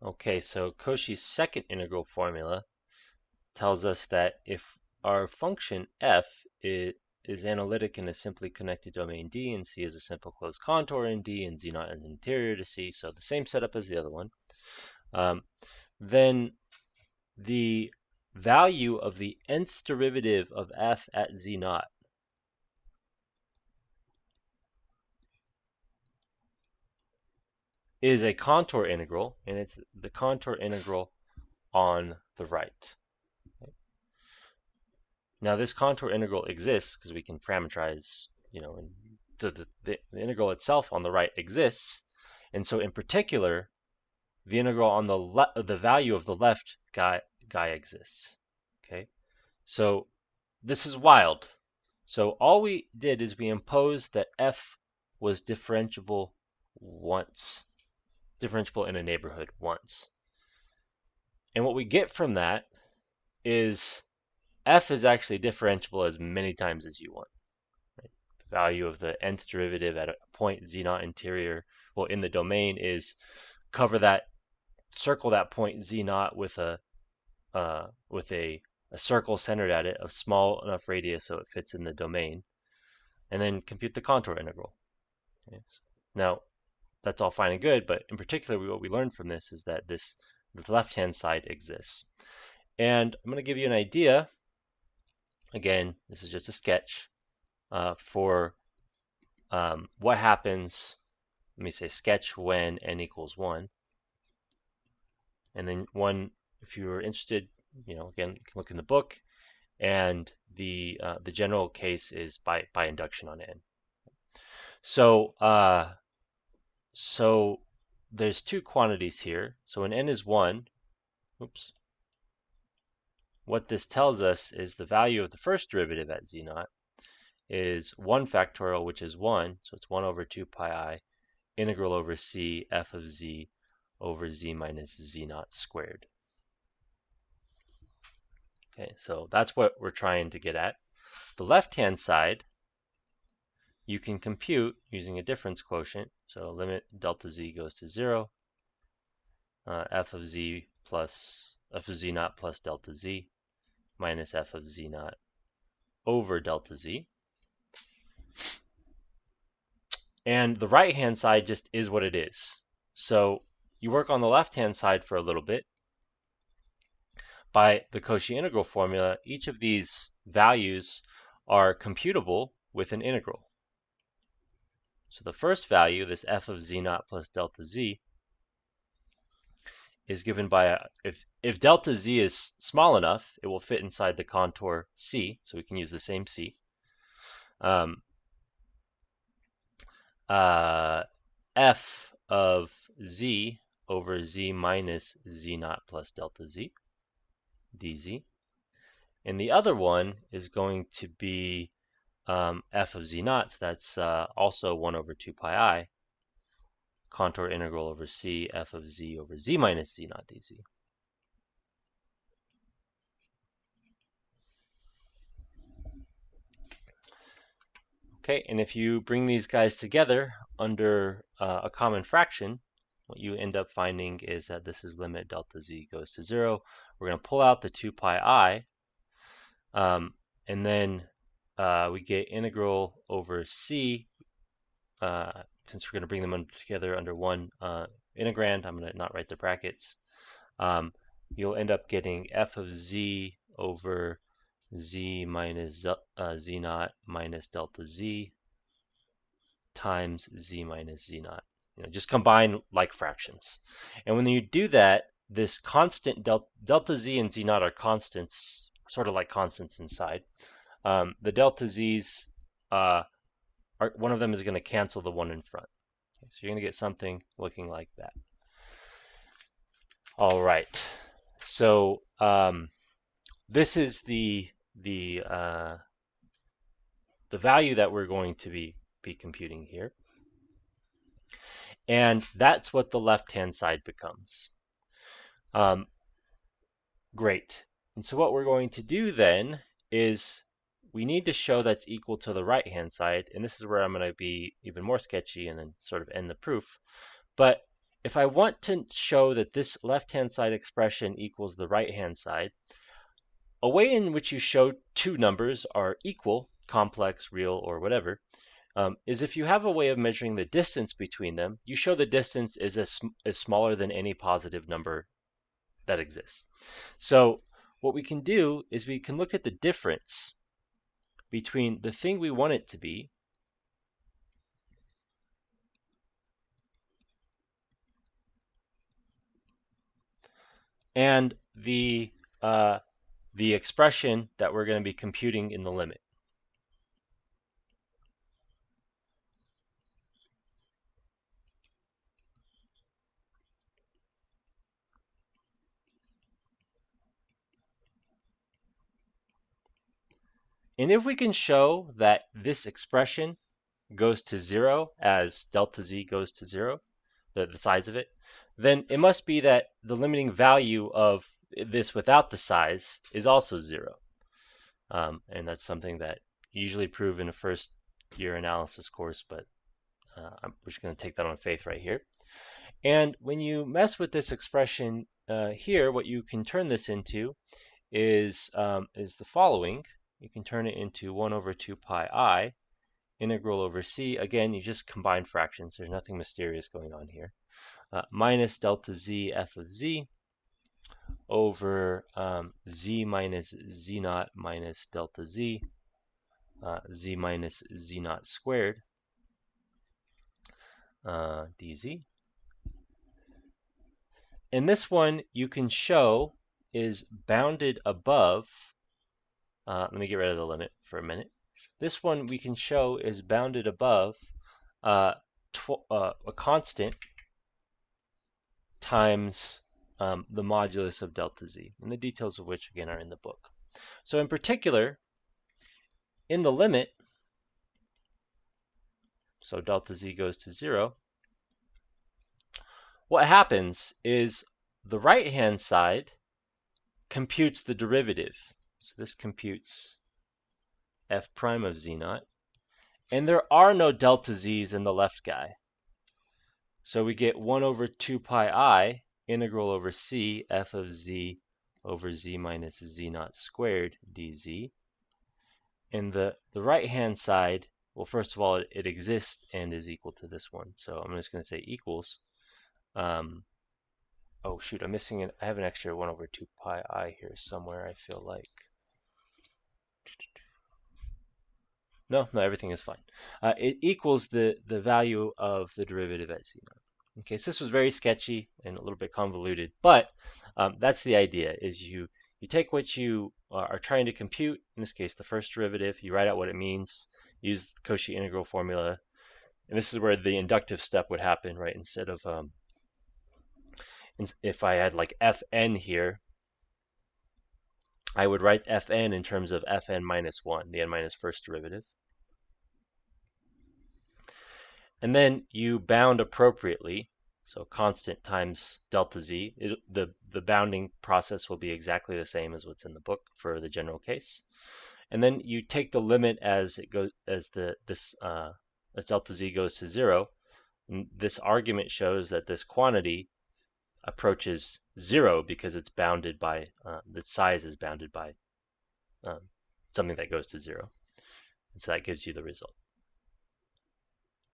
Okay, so Cauchy's second integral formula tells us that if our function f is analytic in a simply connected domain D, and C is a simple closed contour in D, and Z naught is interior to C, so the same setup as the other one, then the value of the nth derivative of f at Z naught is a contour integral, and it's the contour integral on the right. Now this contour integral exists because we can parameterize, and the integral itself on the right exists, and so in particular, the integral on the value of the left guy exists. Okay, so this is wild. So all we did is we imposed that f was differentiable once, differentiable in a neighborhood once. And what we get from that is f is actually differentiable as many times as you want. Right? The value of the nth derivative at a point z naught interior, well, in the domain is circle that point z naught with a circle centered at it, a small enough radius so it fits in the domain, and then compute the contour integral. Okay? Now, that's all fine and good, but in particular, what we learned from this is that the left-hand side exists. And I'm going to give you an idea. Again, this is just a sketch for what happens. Let me say sketch when n equals 1. And then if you were interested, again, you can look in the book. And the general case is by induction on n. So there's two quantities here. So when n is 1, oops, what this tells us is the value of the first derivative at z naught is 1 factorial, which is 1, so it's 1 over 2 pi I, integral over c f of z over z minus z naught squared. Okay, so that's what we're trying to get at. The left-hand side, you can compute using a difference quotient. So limit delta z goes to 0, f of z naught plus delta z minus f of z naught over delta z. And the right-hand side just is what it is. So you work on the left-hand side for a little bit. By the Cauchy integral formula, each of these values are computable with an integral. So the first value, this f of z naught plus delta z, is given by if delta z is small enough, it will fit inside the contour C, so we can use the same C. F of z over z minus z naught plus delta z, dz. And the other one is going to be f of z naught, so that's also 1 over 2 pi I, contour integral over c f of z over z minus z naught dz. Okay, and if you bring these guys together under a common fraction, what you end up finding is that this is limit delta z goes to 0. We're going to pull out the 2 pi I, and then we get integral over c. Since we're going to bring them together under one integrand, I'm going to not write the brackets. You'll end up getting f of z over z minus z naught minus delta z times z minus z naught. Just combine like fractions. And when you do that, this constant delta z and z naught are constants, sort of like constants inside. The delta z's one of them is going to cancel the one in front. Okay, so you're going to get something looking like that. All right. So this is the value that we're going to be computing here. And that's what the left-hand side becomes. Great. And so what we're going to do then is we need to show that's equal to the right-hand side. And this is where I'm going to be even more sketchy and then sort of end the proof. But if I want to show that this left-hand side expression equals the right-hand side, a way in which you show two numbers are equal, complex, real, or whatever, is if you have a way of measuring the distance between them, you show the distance is smaller than any positive number that exists. So what we can do is we can look at the difference between the thing we want it to be and the expression that we're going to be computing in the limit. And if we can show that this expression goes to 0 as delta z goes to 0, the size of it, then it must be that the limiting value of this without the size is also 0. And that's something that you usually prove in a first year analysis course, but I'm just going to take that on faith right here. And when you mess with this expression here, what you can turn this into is the following. You can turn it into 1 over 2 pi I integral over c. Again, you just combine fractions. There's nothing mysterious going on here. Minus delta z f of z over z minus z naught minus delta z, z minus z naught squared dz. And this one you can show is bounded above, let me get rid of the limit for a minute. This one we can show is bounded above a constant times the modulus of delta z, and the details of which again are in the book. So in particular, in the limit, so delta z goes to 0, what happens is the right-hand side computes the derivative. So this computes f prime of z naught, and there are no delta z's in the left guy. So we get 1 over 2 pi I integral over c f of z over z minus z naught squared dz. And the right-hand side, well, first of all, it exists and is equal to this one. So I'm just going to say equals. Oh, shoot, I'm missing it. I have an extra 1 over 2 pi I here somewhere, I feel like. No, everything is fine. It equals the value of the derivative at z naught. Okay, so this was very sketchy and a little bit convoluted, but that's the idea, is you take what you are trying to compute, in this case the first derivative, you write out what it means, use the Cauchy integral formula, and this is where the inductive step would happen, right? Instead of, if I had like fn here, I would write fn in terms of fn minus 1, the n minus first derivative. And then you bound appropriately, so constant times delta z. The bounding process will be exactly the same as what's in the book for the general case. And then you take the limit as it goes, as delta z goes to 0. And this argument shows that this quantity approaches 0 because it's bounded by, the size is bounded by something that goes to 0. And so that gives you the result.